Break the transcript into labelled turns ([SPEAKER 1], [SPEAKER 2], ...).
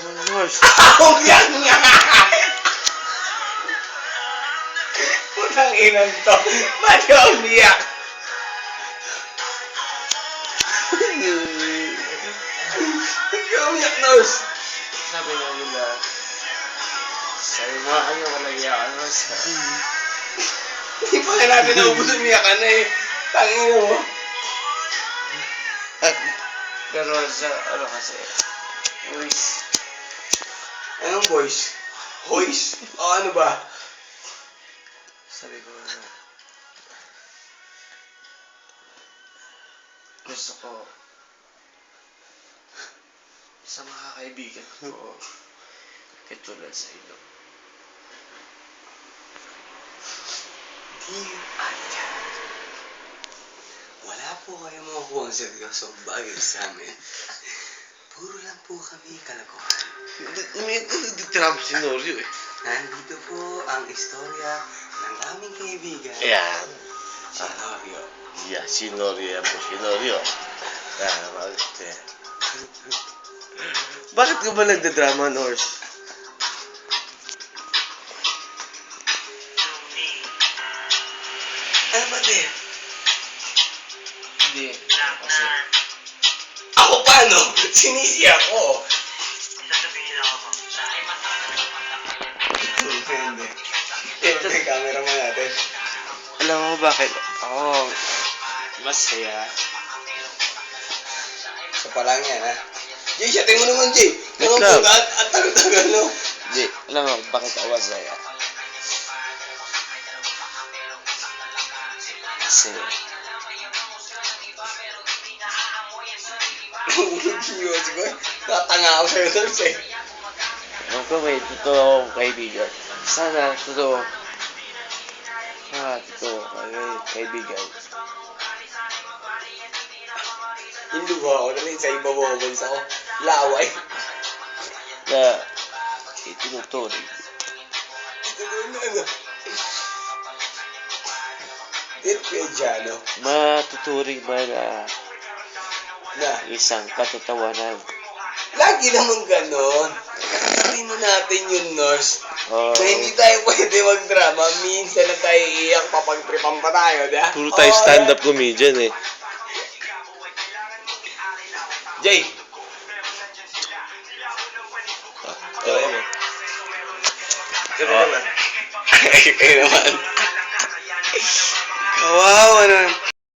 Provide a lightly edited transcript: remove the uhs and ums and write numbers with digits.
[SPEAKER 1] Nurse.
[SPEAKER 2] Umiyak nga! Putang inang to. Ba't ka umiyak? Ba't ka umiyak, nurse?
[SPEAKER 1] Sabi nga nila, sabi mo kayo, walang iyakan, nurse.
[SPEAKER 2] Hindi pa nga natin naubos umiyak ka na eh. Tangin mo.
[SPEAKER 1] Pero sa, ano kasi, boys,
[SPEAKER 2] Anong boys? Boys? O ano ba?
[SPEAKER 1] sabi ko na, gusto ko, sa mga kaibigan ko, katulad sa inyo.
[SPEAKER 2] Dear Anja, wala po kayo makukuha ang seryosong bagay sa amin. Puro lang po kami kalokohan.
[SPEAKER 1] Trump scenario eh.
[SPEAKER 2] Nandito po ang istorya ng aming kaibigan.
[SPEAKER 1] Yan.
[SPEAKER 2] Senorio.
[SPEAKER 1] Yeah, sinorio yan po, sinorio. Bakit ka ba nagdadrama, nurse?
[SPEAKER 2] Ano ba, De?
[SPEAKER 1] Hindi. Kasi,
[SPEAKER 2] Ako paano? Sinisi ako. Hindi. Ito yung cameraman natin.
[SPEAKER 1] alam mo bakit ako masaya?
[SPEAKER 2] So pa lang yan, ha? Jay, siyatin mo naman, Jay.
[SPEAKER 1] Wait
[SPEAKER 2] Ano
[SPEAKER 1] lang.
[SPEAKER 2] po, at tagal-tagal, no?
[SPEAKER 1] Hindi, alam mo bakit ako masaya? Kasi,
[SPEAKER 2] Yun, siguro. Natanga ako sa'yo, Dals, eh.
[SPEAKER 1] alam ko may totoo akong kaibigan. Sana, totoo. Totoo kaibigan.
[SPEAKER 2] Hindi ba ako namin sa iba mo bansa ko? Laway.
[SPEAKER 1] Na, itinuturing.
[SPEAKER 2] Ano? Dear Piagiano.
[SPEAKER 1] Matuturing ba na
[SPEAKER 2] Na,
[SPEAKER 1] isang katatawanan?
[SPEAKER 2] lagi naman ganon. Sabihin mo natin yun, nurse.
[SPEAKER 1] Oh,
[SPEAKER 2] Na hindi tayo pwede magdrama. Minsan na tayo iiyak, papagtripan pa tayo, di ba?
[SPEAKER 1] puro tayo stand-up comedian eh.
[SPEAKER 2] Jay!
[SPEAKER 1] Oo.
[SPEAKER 2] Sabi naman. Kayo naman. Kawawa naman.